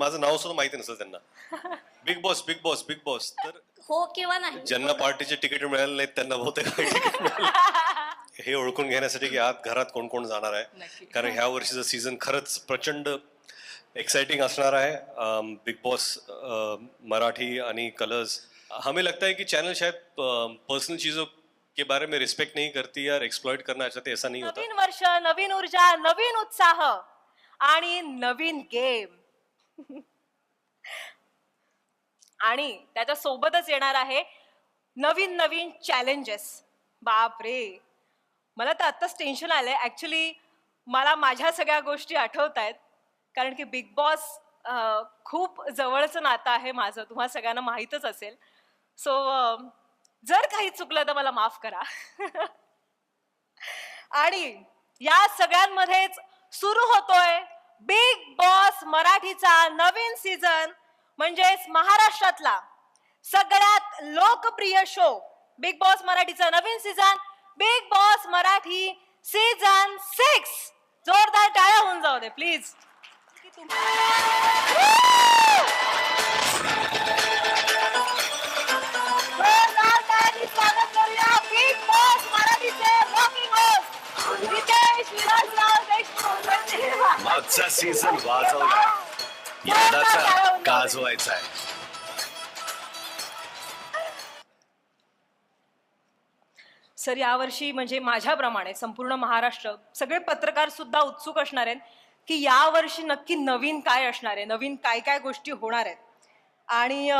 माझं नाव सुद्धा माहिती नसतं त्यांना. Big boss big boss big boss. तर हो किंवा नाही. ज्यांना पार्टीचे तिकीट मिळाले नाहीत त्यांना बहुतेक तिकीट मिळालं. हे ओळखून घेण्यासाठी की आत घरात कोण कोण जाणार आहे, कारण ह्या वर्षीचं सीझन खरंच प्रचंड एक्साइटिंग असणार है. बिग बॉस मराठी आणि कलर्स, हमें लगता है कि चैनल शायद पर्सनल चीज़ों के बारे में रिस्पेक्ट नहीं करती या एक्सप्लॉइट करना चाहते, ऐसा नहीं होता. नवीन वर्ष, नवीन ऊर्जा, नवीन उत्साह आणि नवीन गेम आणि त्याच्या सोबतच येणार आहे नवीन नवीन चॅलेंजेस. बाप रे, मला तर आत्ताच टेन्शन आलंय. ऍक्च्युली मला माझ्या सगळ्या गोष्टी आठवत आहेत, कारण की बिग बॉस खूप जवळचं नातं आहे माझं, तुम्हाला सगळ्यांना माहीतच असेल. सो जर काही चुकलं तर मला माफ करा. आणि या सगळ्यांमध्येच सुरू होतोय बिग बॉस मराठीचा नवीन सीझन, म्हणजेच महाराष्ट्रातला सगळ्यात लोकप्रिय शो बिग बॉस मराठीचा नवीन season, Bigg Boss Marathi season 6. जोरदार टाळ्या होऊन जाऊ दे प्लीज. स्वागत करूया बिग बॉस मराठीचे रॉकिंग होस्ट रितेश विलासराव देशमुख. मागचा सीझन वाजवला, यंदाचा गाजवायचा आहे. सर, यावर्षी म्हणजे माझ्याप्रमाणे संपूर्ण महाराष्ट्र, सगळे पत्रकार सुद्धा उत्सुक असणार आहेत की यावर्षी नक्की नवीन काय असणार आहे, नवीन काय काय गोष्टी होणार आहेत. आणि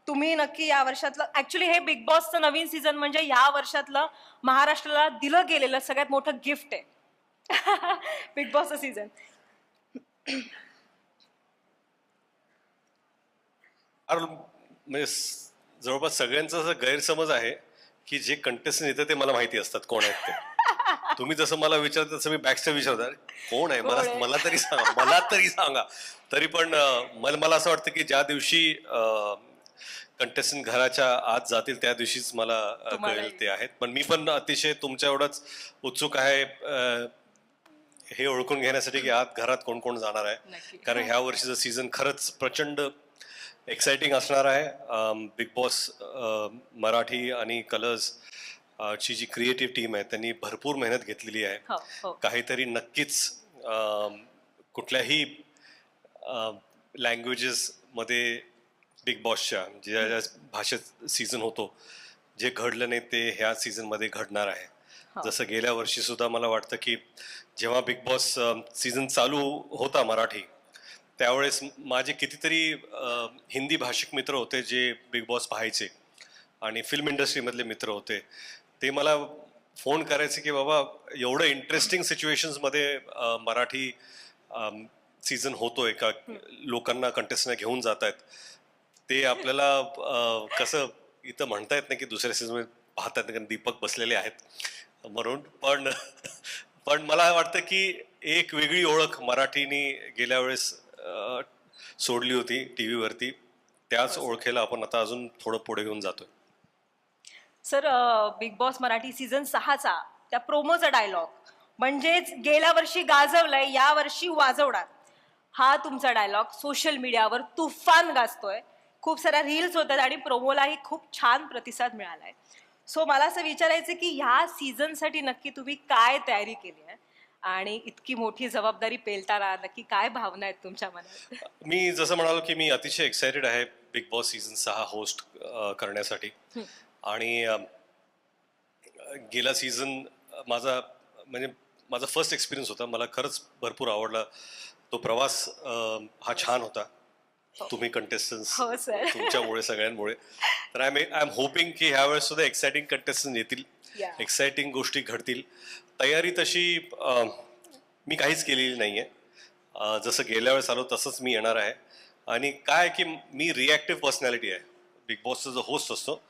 तुम्ही नक्की या वर्षातलं, ऍक्च्युली हे बिग बॉसचं नवीन सीझन म्हणजे या वर्षातलं महाराष्ट्राला दिलं गेलेलं सगळ्यात मोठं गिफ्ट आहे. बिग बॉसचं सीझन. म्हणजे जवळपास सगळ्यांचा असा गैरसमज आहे की जे कंटेस्टंट येतं ते मला माहिती असतात कोण आहेत ते. तुम्ही जसं मला विचारत तसं मी बॅकस्टेज विचारतात कोण आहे, मला तरी सांगा, मला तरी सांगा. तरी पण मला असं वाटतं की ज्या दिवशी कंटेस्टंट घराच्या आत जातील त्या दिवशीच मला कळेल ते आहेत. पण मी पण अतिशय तुमच्या एवढंच उत्सुक आहे हे ओळखून घेण्यासाठी की आत घरात कोण कोण जाणार आहे, कारण ह्या वर्षीचं सीझन खरंच प्रचंड एक्साइटिंग असणार आहे. बिग बॉस मराठी आणि कलर्स ची जी क्रिएटिव्ह टीम आहे त्यांनी भरपूर मेहनत घेतलेली आहे. काहीतरी नक्कीच कुठल्याही लँग्वेजेस मध्ये बिग बॉसच्या ज्या ज्या भाषेत सीझन होतो, जे घडलं नाही ते ह्या सीझन मध्ये घडणार आहे. जसं गेल्या वर्षी सुद्धा मला वाटतं की जेव्हा बिग बॉस सीझन चालू होता मराठी, त्यावेळेस माझे कितीतरी हिंदी भाषिक मित्र होते जे बिग बॉस पाहायचे आणि फिल्म इंडस्ट्रीमधले मित्र होते. ते मला फोन करायचे की बाबा एवढं इंटरेस्टिंग सिच्युएशन्समध्ये मराठी सीझन होतोय का, लोकांना कंटेस्टंट घेऊन जात आहेत, ते आपल्याला कसं इथं म्हणता येत नाही की दुसऱ्या सीझनमध्ये पाहतात कारण दीपक बसलेले आहेत म्हणून. पण मला वाटतं की एक वेगळी ओळख मराठीनी गेल्या वेळेस सोडली होती टीव्ही वरती, त्याच ओळखेला आपण आता अजून थोडं पुढे घेऊन जातोय. Sir, Bigg Boss Marathi season 6चा त्या प्रोमोचा डायलॉग, म्हणजेच गेल्या वर्षी गाजवलंय या वर्षी वाजवणार, हा तुमचा डायलॉग सोशल मीडियावर तुफान गाजतोय. खूप साऱ्या रील्स होतात आणि प्रोमोलाही खूप छान प्रतिसाद मिळालाय. सो मला असं विचारायचं की ह्या सीझनसाठी नक्की तुम्ही काय तयारी केली आहे आणि इतकी मोठी जबाबदारी पेलताना नक्की काय भावना आहेत तुमच्या मनात? मी जसं म्हणालो की मी अतिशय एक्सायटेड आहे बिग बॉस सीझन 6 होस्ट करण्यासाठी. आणि गेला सीझन माझा फर्स्ट एक्सपिरियन्स होता. मला खरंच भरपूर आवडला तो प्रवास. हा छान होता. तुम्ही कंटेस्टंट्स, तुमच्यामुळे सगळ्यांमुळे. तर आय एम होपिंग की ह्या वेळेस सुद्धा एक्साइटिंग कंटेस्टंट येतील, एक्साइटिंग गोष्टी घडतील. तयारी तशी मी काहीच केलेली नाहीये. जसं गेल्या वेळेस आलो तसंच मी येणार आहे. आणि काय की मी रिॲक्टिव्ह पर्सनॅलिटी आहे. बिग बॉसचा जो होस्ट असतो,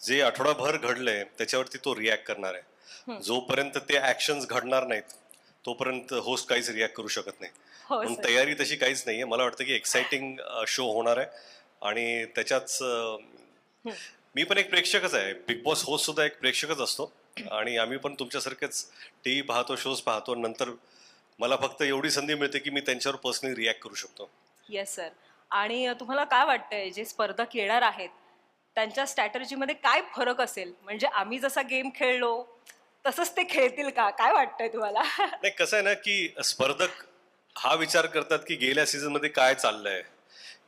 जे आठवडाभर घडलंय त्याच्यावरती तो रिॲक्ट करणार आहे. जोपर्यंत ते ऍक्शन्स घडणार नाहीत तोपर्यंत होस्ट काहीच रिॲक्ट करू शकत नाही. म्हणून तयारी तशी काहीच नाहीये. मला वाटतं की एक्साइटिंग शो होणार आहे आणि त्याच्याच मी पण एक प्रेक्षकच आहे. बिग बॉस होस्ट सुद्धा एक प्रेक्षकच असतो आणि आम्ही पण तुमच्यासारखेच टीव्ही पाहतो, शोज पाहतो. नंतर मला फक्त एवढी संधी मिळते की मी त्यांच्यावर पर्सनली रिॲक्ट करू शकतो. Yes sir. आणि तुम्हाला काय वाटतंय जे स्पर्धक येणार आहेत त्यांच्या स्ट्रॅटर्जीमध्ये काय फरक असेल? म्हणजे आम्ही जसा गेम खेळलो तसंच ते खेळतील का? काय वाटतंय तुम्हाला? नाही, कसं आहे ना की स्पर्धक हा विचार करतात की गेल्या सीझन मध्ये काय चाललंय,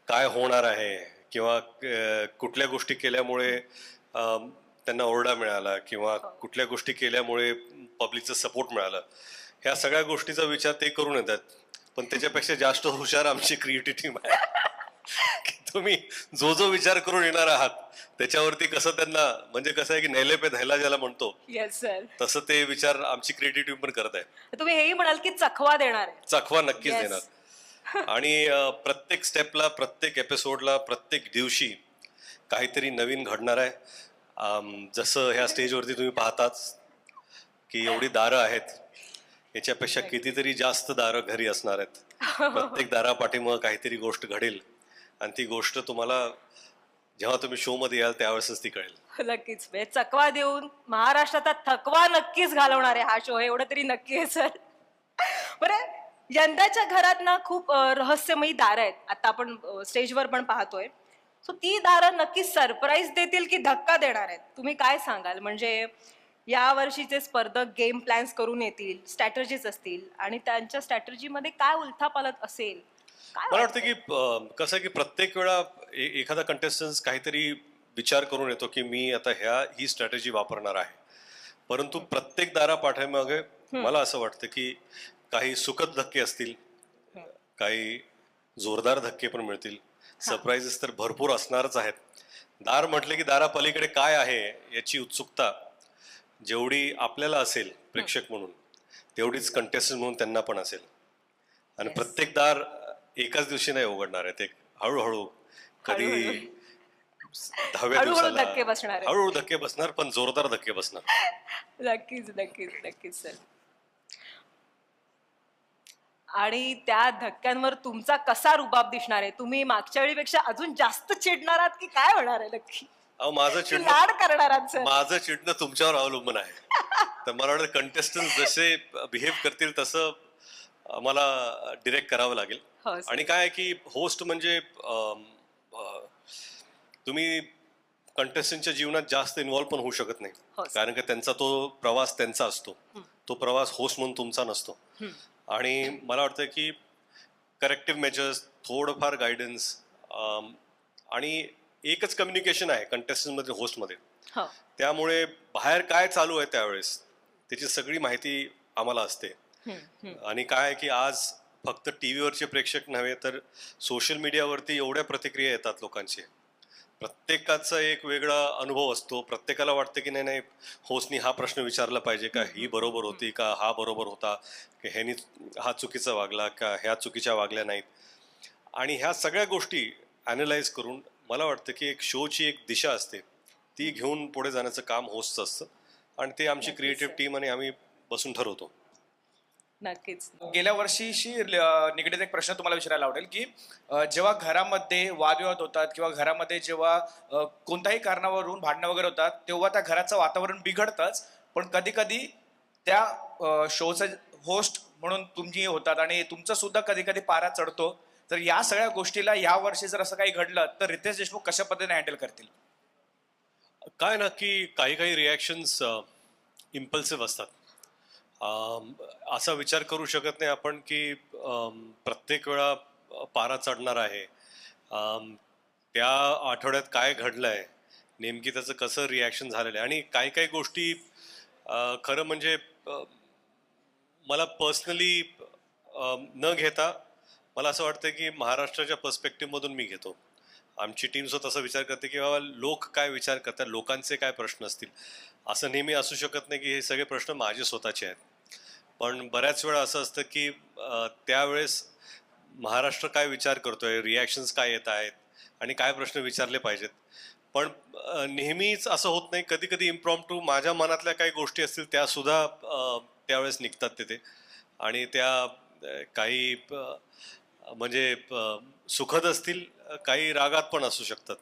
काय होणार आहे, किंवा कुठल्या गोष्टी केल्यामुळे त्यांना ओरडा मिळाला, किंवा कुठल्या गोष्टी केल्यामुळे पब्लिकचं सपोर्ट मिळालं. ह्या सगळ्या गोष्टीचा विचार ते करून येतात. पण त्याच्यापेक्षा जास्त हुशार आमची क्रिएटिव्ह टीम आहे. की तुम्ही जो जो विचार करून येणार आहात त्याच्यावरती कसं त्यांना, म्हणजे कसं आहे की नेले पे धैला ज्याला म्हणतो, येस सर. तसं ते विचार आमची क्रिएटिव्ह टीम पण करत आहे. तुम्ही हेही म्हणाल की चखवा देणार आहे. चखवा नक्कीच Yes. देणार. आणि प्रत्येक स्टेपला, प्रत्येक एपिसोडला, प्रत्येक दिवशी काहीतरी नवीन घडणार आहे. जसं ह्या स्टेजवरती तुम्ही पाहताच की एवढी दारं आहेत, याच्यापेक्षा कितीतरी जास्त दारं घरी असणार आहेत. प्रत्येक दारापाठीमुळे काहीतरी गोष्ट घडेल, आणि ती गोष्ट तुम्हाला जेव्हा तुम्ही शो मध्ये याल त्यावेळेसच ती कळेल. नक्कीच. म्हणजे चकवा देऊन महाराष्ट्राचा थकवा नक्कीच घालवणार आहे हा शो, एवढं तरी नक्की आहे सर. बरं, यंदाच्या घरात ना खूप रहस्यमयी दारं आहेत. आता आपण स्टेजवर पण पाहतोय. सो ती दारं नक्की सरप्राईज देतील की धक्का देणार आहेत? तुम्ही काय सांगाल? म्हणजे या वर्षीचे स्पर्धक गेम प्लॅन्स करून येतील, स्ट्रॅटर्जीज असतील, आणि त्यांच्या स्ट्रॅटर्जीमध्ये काय उलथापालथ असेल? काय मला वाटतं वाटतंय? की कसं आहे की प्रत्येक वेळा एखादा कंटेस्टन्स काहीतरी विचार करून येतो की मी आता ही स्ट्रॅटेजी वापरणार आहे. परंतु प्रत्येक दारा पाठीमागे मला असं वाटतं की काही सुखद धक्के असतील, काही जोरदार धक्के पण मिळतील. सरप्राईजेस तर भरपूर असणारच आहेत. दार म्हटले की दारा पलीकडे काय आहे याची उत्सुकता जेवढी आपल्याला असेल प्रेक्षक म्हणून, तेवढीच कंटेस्टंट म्हणून त्यांना पण असेल. आणि Yes. प्रत्येक दार एकाच दिवशी नाही उघडणार आहे. ते हळूहळू, कधी हळूहळू. 10व्या हळूहळू दिवसाला धक्के बसणार आहेत. हळूहळू धक्के बसणार, पण जोरदार धक्के बसणार. नक्कीच नक्कीच नक्कीच सर. आणि त्या धक्क्यांवर तुमचा कसा रुबाब दिसणार आहे? तुम्ही मागच्या वेळीपेक्षा अजून जास्त चिडणार आहात की काय होणार आहे नक्की? अहो, माझं की चिडणं लाड करणार आहात सर? माझं चिडणं तुमच्यावर अवलंबून आहे. तर मला वाटतं कंटेस्टंट जसे बिहेव करतील तसं मला डिरेक्ट करावं लागेल. हो सर. आणि काय आहे की होस्ट म्हणजे तुम्ही कंटेस्टंटच्या जीवनात जास्त इन्व्हॉल्व पण होऊ शकत नाही, हो सर. कारण की त्यांचा तो प्रवास त्यांचा असतो. तो प्रवास होस्ट म्हणून तुमचा नसतो. आणि मला वाटतं की करेक्टिव्ह मेजर्स, थोडंफार गायडन्स, आणि एकच कम्युनिकेशन आहे कंटेस्टंट मध्ये, होस्टमध्ये. हो. त्यामुळे बाहेर काय चालू आहे त्यावेळेस त्याची सगळी माहिती आम्हाला असते. आणि काय आहे की आज फक्त टीव्हीवरचे प्रेक्षक नव्हे तर सोशल मीडियावरती एवढ्या प्रतिक्रिया येतात लोकांचे. प्रत्येकाचा एक वेगळा अनुभव असतो. प्रत्येकाला वाटतं की नाही नाही, होस्टनी हा प्रश्न विचारला पाहिजे का, ही बरोबर होती का, हा बरोबर होता, की ह्यानी हा चुकीचा वागला का, ह्या चुकीच्या वागल्या नाहीत. आणि ह्या सगळ्या गोष्टी अॅनलाइज करून मला वाटतं की एक शोची एक दिशा असते, ती घेऊन पुढे जाण्याचं काम होस्टचं असतं. आणि ते आमची नक्कीच क्रिएटिव्ह सर. टीम आणि आम्ही बसून ठरवतो. नक्कीच. गेल्या वर्षीशी निगडीत एक प्रश्न तुम्हाला विचारायला आवडेल की जेव्हा घरामध्ये वादविवाद होतात किंवा घरामध्ये जेव्हा कोणत्याही कारणावरून भांडणं वगैरे होतात तेव्हा त्या घराचं वातावरण बिघडतंच, पण कधी कधी त्या शोचे होस्ट म्हणून तुम्ही होतात आणि तुमचं सुद्धा कधी कधी पारा चढतो. तर या सगळ्या गोष्टीला या वर्षी जर असं काही घडलं तर रितेश देशमुख कशा पद्धतीने हँडल करतील? काय ना की काही काही रिॲक्शन्स इम्पल्सिव्ह असतात. असा विचार करू शकत नाही आपण की प्रत्येक वेळा पारा चढणार आहे. त्या आठवड्यात काय घडलंय, नेमकी त्याचं कसं रिॲक्शन झालेलं आहे. आणि काही काही गोष्टी खरं म्हणजे मला पर्सनली न घेता मला असं वाटतं की महाराष्ट्राच्या पर्स्पेक्टिव्हमधून मी घेतो. आमची टीम सुद्धा तसा विचार करते की बाबा लोक काय विचार करतात, लोकांचे काय प्रश्न असतील. असं नेहमी असू शकत नाही की हे सगळे प्रश्न माझे स्वतःचे आहेत. पण बऱ्याच वेळा असं असतं की त्यावेळेस महाराष्ट्र काय विचार करतोय, रिॲक्शन्स काय येत आहेत आणि काय प्रश्न विचारले पाहिजेत. पण नेहमीच असं होत नाही. कधी कधी इम्प्रॉम्प्टू माझ्या मनातल्या काही गोष्टी असतील त्या सुद्धा त्यावेळेस निघतात तिथे. आणि त्या काही म्हणजे सुखद असतील, काही रागात पण असू शकतात.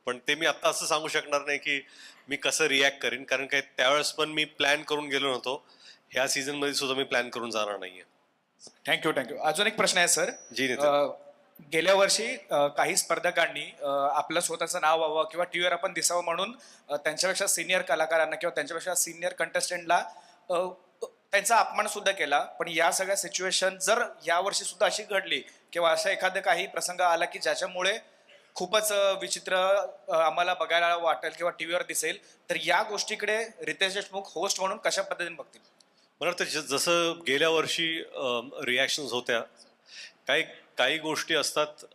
पण ते मी आत्ता असं सांगू शकणार नाही की मी कसं रिॲक्ट करीन, कारण काय त्यावेळेस पण मी प्लॅन करून गेलो नव्हतो. ह्या सीझन मध्ये सुद्धा मी प्लॅन करून जाणार नाहीये. थँक्यू. अजून एक प्रश्न आहे सर. जी नितीन. गेल्या वर्षी काही स्पर्धकांनी आपलं स्वतःचं नाव व्हावं किंवा टीव्हीवर आपण दिसावं म्हणून त्यांच्यापेक्षा सिनियर कलाकारांना किंवा त्यांच्यापेक्षा सिनियर कंटेस्टंटला त्यांचा अपमान सुद्धा केला. पण या सगळ्या सिच्युएशन जर या वर्षी सुद्धा अशी घडली किंवा असा एखादा काही प्रसंग आला की ज्याच्यामुळे खूपच विचित्र आम्हाला बघायला वाटेल किंवा टीव्हीवर दिसेल, तर या गोष्टीकडे रितेश देशमुख होस्ट म्हणून कशा पद्धतीने बघतील? मला वाटतं जसं गेल्या वर्षी रिॲक्शन्स होत्या, काही काही गोष्टी असतात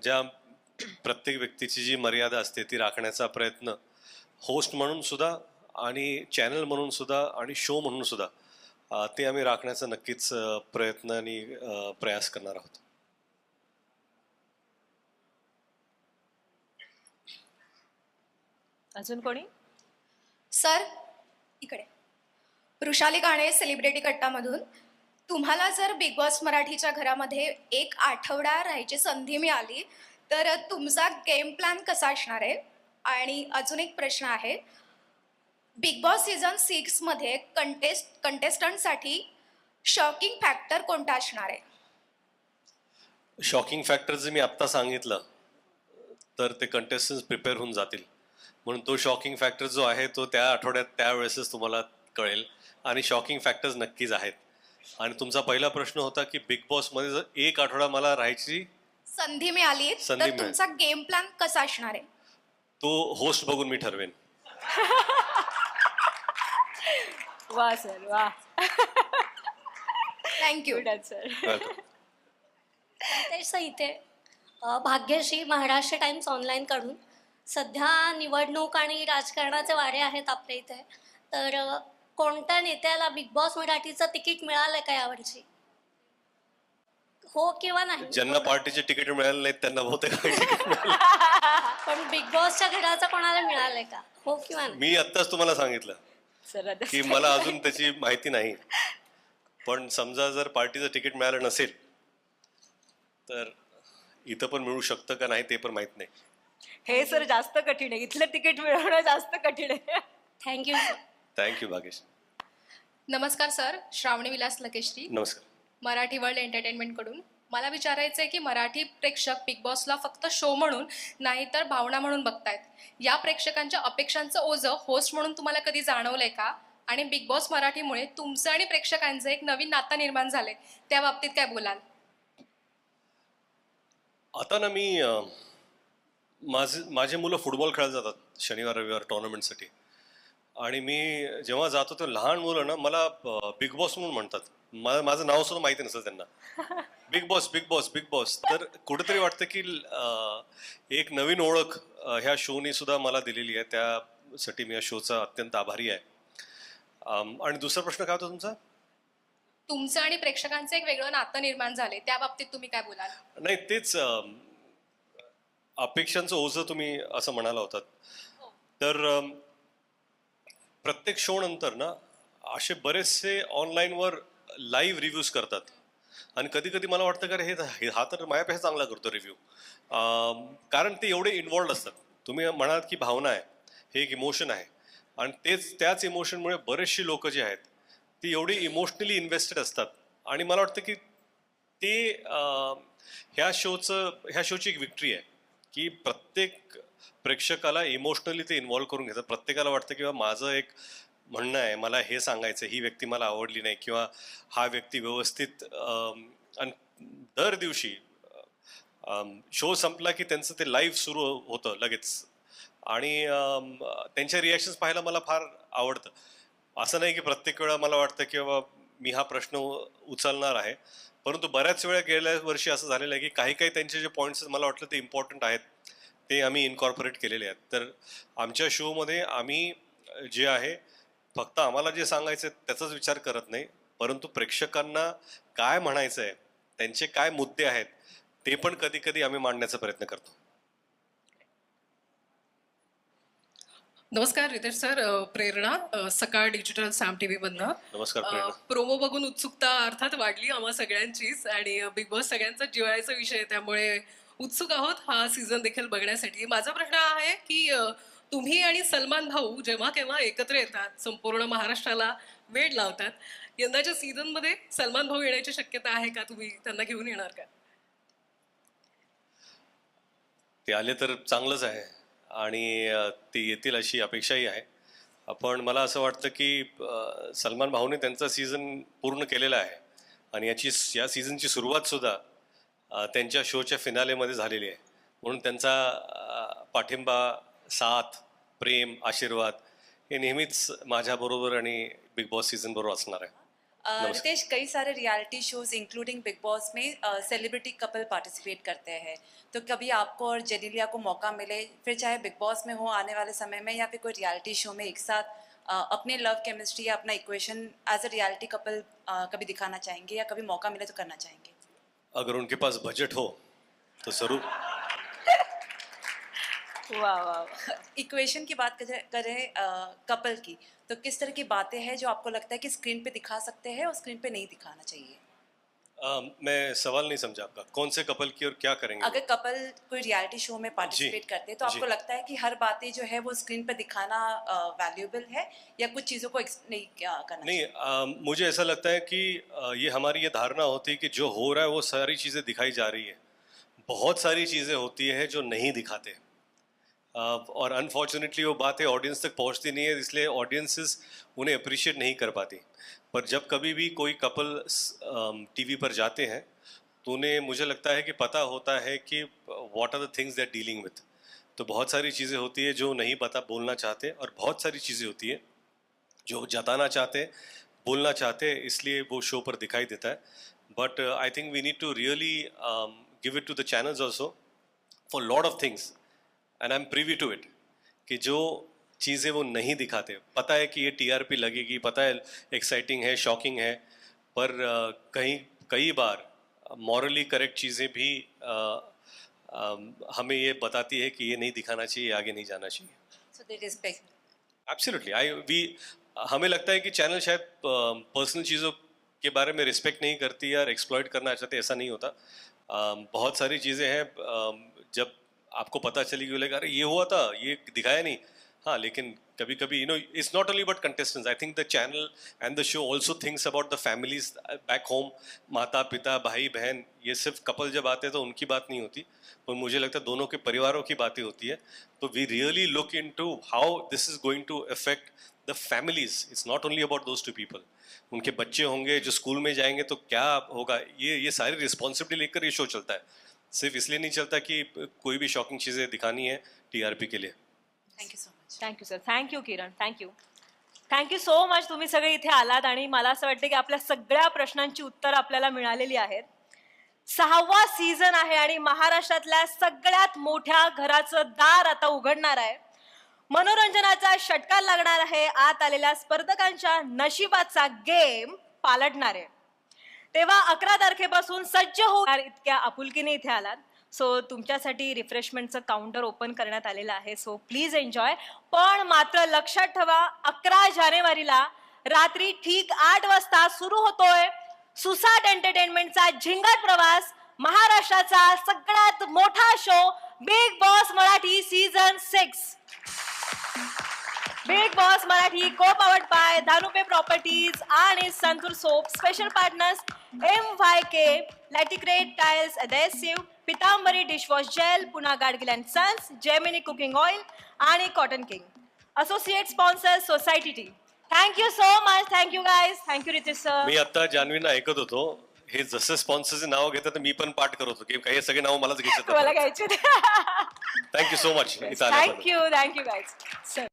ज्या प्रत्येक व्यक्तीची जी मर्यादा असते ती राखण्याचा प्रयत्न होस्ट म्हणून सुद्धा आणि चॅनल म्हणून सुद्धा आणि शो म्हणून सुद्धा ते आम्ही राखण्याचा नक्कीच प्रयत्न आणि प्रयास करणार आहोत. अजून कोणी? सर इकडे वृषाली काणे सेलिब्रिटी कट्टामधून. तुम्हाला जर बिग बॉस मराठीच्या घरामध्ये एक आठवडा राहायची संधी मिळाली तर तुमचा गेम प्लॅन कसा असणार आहे? आणि अजून एक प्रश्न आहे, बिग बॉस सीझन 6 मध्ये कंटेस्टंटसाठी शॉकिंग फॅक्टर कोणता असणार आहे? शॉकिंग फॅक्टर जे मी आत्ता सांगितलं तर ते कंटेस्टन्स प्रिपेअर होऊन जातील, म्हणून तो शॉकिंग फॅक्टर जो आहे तो त्या आठवड्यात त्यावेळेसच तुम्हाला कळेल. आणि शॉकिंग फॅक्टर्स नक्कीच आहेत. आणि तुमचा पहिला प्रश्न होता की बिग बॉस मध्ये जर एक आठवडा मला राहायची संधी मिळाली संधी तर मिळाली. तुमचा गेम प्लॅन कसा असणार आहे? तो होस्ट बघून मी ठरवेन. वा सर वा. थँक्यू. Good answer. Welcome. तेच इथे भाग्यश्री महाराष्ट्र टाइम्स ऑनलाईन कडून. सध्या निवडणूक आणि राजकारणाचे वारे आहेत आपल्या इथे, तर कोणत्या नेत्याला बिग बॉस मराठीचं तिकीट मिळालंय का यावर्षी? हो किंवा नाही? ज्यांना पार्टीचे तिकीट मिळाले नाहीत त्यांना बहुतेक तिकीट मिळालं. पण बिग बॉसच्या घराचं कोणाला मिळालंय का? हो किंवा नाही? मी आत्ताच तुम्हाला सांगितलं सर की मला अजून त्याची माहिती नाही. पण समजा जर पार्टीचं तिकीट मिळालं नसेल तर इथं पण मिळू शकतं का नाही ते पण माहित नाही. हे सर जास्त कठीण आहे, इथलं तिकीट मिळवणं जास्त कठीण आहे. थँक्यू. थँक्यू भाग्यश. नमस्कार सर, श्रावणी विलास लकेश्री, नमस्कार. मराठी वर्ल्ड एंटरटेनमेंटकडून. मला विचारायचं आहे की मराठी प्रेक्षक बिग बॉसला फक्त शो म्हणून नाही तर भावना म्हणून बघतायत. या प्रेक्षकांच्या अपेक्षांचं ओझं होस्ट म्हणून तुम्हाला कधी जाणवलंय का? आणि बिग बॉस मराठीमुळे तुमचं आणि प्रेक्षकांचं एक नवीन नातं निर्माण झालंय, त्या बाबतीत काय बोलाल? आता ना मी माझे मुलं फुटबॉल खेळायला जातात शनिवार रविवार टुर्नामेंटसाठी. आणि मी जेव्हा जातो तर लहान मुलं ना मला बिग बॉस म्हणून म्हणतात. माझं नाव सुद्धा माहिती नसतं त्यांना. Big boss big boss big boss. तर कुठेतरी वाटतं की एक नवीन ओळख ह्या शोनी सुद्धा मला दिलेली आहे, त्यासाठी मी या शोचा अत्यंत आभारी आहे. आणि दुसरा प्रश्न काय होता तुमचा? तुमचं आणि प्रेक्षकांचं एक वेगळं नातं निर्माण झालंय, त्या बाबतीत तुम्ही काय बोलाल? नाही तेच अपेक्षांचं ओझं तुम्ही असं म्हणाला होतात. तर प्रत्येक शो नंतर ना असे बरेचसे ऑनलाईनवर लाईव्ह रिव्ह्यूज करतात. आणि कधी कधी मला वाटतं का हा तर माझ्यापेक्षा चांगला करतो रिव्ह्यू. कारण ते एवढे इन्व्हॉल्ड असतात. तुम्ही म्हणाल की भावना आहे, हे एक इमोशन आहे. आणि त्याच इमोशनमुळे बरेचशी लोक जे आहेत ती एवढी इमोशनली इन्व्हेस्टेड असतात. आणि मला वाटतं की ते ह्या शोची एक विक्ट्री आहे की प्रत्येक प्रेक्षकाला इमोशनली ते इन्व्हॉल्व करून घेतात. प्रत्येकाला वाटतं किंवा माझं एक म्हणणं आहे, मला हे सांगायचं, ही व्यक्ती मला आवडली नाही किंवा हा व्यक्ती व्यवस्थित. आणि दर दिवशी शो संपला की त्यांचं ते लाईव्ह सुरू होतं लगेच. आणि त्यांच्या रिॲक्शन्स पाहायला मला फार आवडतं. असं नाही की प्रत्येक वेळा मला वाटतं की बाबा मी हा प्रश्न उचलणार आहे, परंतु बऱ्याच वेळा गेल्या वर्षी असं झालेलं आहे की काही त्यांचे जे पॉईंट्स मला वाटलं ते इम्पॉर्टंट आहेत ते आम्ही इनकॉर्पोरेट केलेले आहेत. तर आमच्या शोमध्ये आम्ही जे आहे फक्त आम्हाला जे सांगायचं त्याचाच विचार करत नाही, परंतु प्रेक्षकांना काय म्हणायचं आहे, त्यांचे काय मुद्दे आहेत ते पण कधी कधी आम्ही मांडण्याचा प्रयत्न करतो. नमस्कार रितेश सर, प्रेरणा सकाळ डिजिटल सॅम टीव्ही मधनं. नमस्कार प्रेरणा. प्रोमो बघून उत्सुकता अर्थात वाढली आम्हा सगळ्यांचीच, आणि बिग बॉस सगळ्यांचा जिव्हाळ्याचा विषय आहे, त्यामुळे उत्सुक आहोत हा सीझन देखील बघण्यासाठी. माझा प्रश्न आहे की तुम्ही आणि सलमान भाऊ जेव्हा केव्हा एकत्र येतात, संपूर्ण महाराष्ट्राला वेड लावतात, यंदाच्या सीझन मध्ये सलमान भाऊ येण्याची शक्यता आहे का? तुम्ही त्यांना घेऊन येणार का? ते आले तर चांगलंच आहे आणि ते येतील अशी अपेक्षाही आहे. पण मला असं वाटतं की सलमान भाऊने त्यांचा सीझन पूर्ण केलेला आहे आणि या सीझनची सुरुवातसुद्धा त्यांच्या शोच्या फिनालेमध्ये झालेली आहे. म्हणून त्यांचा पाठिंबा, साथ, प्रेम, आशीर्वाद हे नेहमीच माझ्याबरोबर आणि बिग बॉस सीझन बरोबर असणार आहे. रितेश, कई सारे reality shows including big boss में सेलिब्रिटी कपल पार्टिसिपेट करते हैं, तो कभी आपको और जेनेलिया को मौका मिले, फिर चाहे बिग बॉस में हो आने वाले समय में या फिर कोई रियलिटी शो में एक साथ अपने लव केमिस्ट्री या अपना equation as a reality couple कभी दिखाना चाहेंगे या कभी मौका मिले तो करना चाहेंगे? अगर उनके पास बजट हो तो जरूर. वाह वाह वाह. इक्वेशन की बात करें कपल की, तो किस तरह की बातें हैं जो आपको लगता है कि स्क्रीन पे दिखा सकते हैं और स्क्रीन पे नहीं दिखाना चाहिए? मैं सवाल नहीं समझा आपका. कौन से कपल की और क्या करेंगे? अगर कपल कोई रियलिटी शो में पार्टिसिपेट करते हैं तो आपको जी. लगता है कि हर बातें जो है वो स्क्रीन पर दिखाना वैल्यूएबल है या कुछ चीज़ों को नहीं करना नहीं, चाहिए? मुझे ऐसा लगता है कि ये हमारी ये धारणा होती है कि जो हो रहा है वो सारी चीज़ें दिखाई जा रही है. बहुत सारी चीज़ें होती है जो नहीं दिखाते और अनफॉर्चुनेटली वो बातें ऑडियंस तक पहुंचती नहीं है, इसलिए ऑडियंसेस उन्हें अप्रिशिएट नहीं कर पाती. पर जब कभी भी कोई कपल टीवी पर जाते हैं तो उन्हें, मुझे लगता है कि पता होता है कि what are the things they are dealing with. तो बहुत सारी चीज़ें होती है जो नहीं पता बोलना चाहते और बहुत सारी चीज़ें होती है जो जताना चाहते, बोलना चाहते, इसलिए वो शो पर दिखाई देता है. But I think we need to really give it to the channels also for lot of things and I am privy to it कि जो चीज़ें वो नहीं दिखाते. पता है कि ये टीआरपी लगेगी, पता है एक्साइटिंग है, शॉकिंग है, पर कई बार मॉरली करेक्ट चीज़ें भी हमें ये बताती है कि ये नहीं दिखाना चाहिए, आगे नहीं जाना चाहिए. So they respect. एब्सोल्युटली. हमें लगता है कि चैनल शायद पर्सनल चीज़ों के बारे में रिस्पेक्ट नहीं करती या एक्सप्लॉइट करना चाहते, ऐसा नहीं होता. बहुत सारी चीज़ें हैं जब आपको पता चली कि बोलेगा अरे ये हुआ था, ये दिखाया नहीं. हाँ, लेकिन कभी कभी it's not only about contestants. I think the channel and the show also thinks about the families back home, माता पिता, भाई बहन. ये सिर्फ कपल जब आते हैं तो उनकी बात नहीं होती, पर मुझे लगता है दोनों के परिवारों की बातें होती है. तो we really look into how this is going to affect the families. It's not only about those two people. उनके बच्चे होंगे जो स्कूल में जाएंगे तो क्या होगा, ये सारी रिस्पॉन्सिबिलिटी लेकर ये शो चलता है. सिर्फ इसलिए नहीं चलता कि कोई भी शॉकिंग चीज़ें दिखानी है टीआरपी के लिए. Thank you so much. Thank you sir. Thank you Kiran. Thank you so much. तुम्ही सगळे इथे आलात आणि मला असं वाटतं की आपल्या सगळ्या प्रश्नांची उत्तर आपल्याला मिळालेली आहेत. 6वा सीझन आहे आणि महाराष्ट्रातल्या सगळ्यात मोठ्या घराचं दार आता उघडणार आहे. मनोरंजनाचा षटकार लागणार आहे. आत आलेल्या स्पर्धकांच्या नशिबाचा गेम पालटणार आहे. तेव्हा 11 तारखेपासून सज्ज होणार इतक्या आपुलकीने इथे आलात. सो तुमच्यासाठी रिफ्रेशमेंटचं काउंटर ओपन करण्यात आलेलं आहे. So please enjoy. पण मात्र लक्षात ठेवा 11 जानेवारीला रात्री ठीक 8 वाजता सुरू होतोय सुसाट एंटरटेनमेंटचा झिंगाट प्रवास, महाराष्ट्राचा सगळ्यात मोठा show Bigg Boss Marathi season 6. Bigg Boss Marathi co powered by Dhanupe properties आणि Santoor soap. Special partners MYK, Laticrete tiles adhesive, Pitambari dishwash gel, पुन्हा Gadgil and sons, Gemini cooking oil आणि cotton king. Associate sponsor society tea. Thank you so much. Thank you guys. Thank you Riteish sir. मी आता जान्हवींना ऐकत होतो, हे जसं स्पॉन्सरचे नाव घेतात तर मी पण पाठ करत होतो की काही सगळे नाव मलाच मला घ्यायचे. घ्यायचे. थँक्यू सो मच इथं आल्याबद्दल. Thank you guys. सर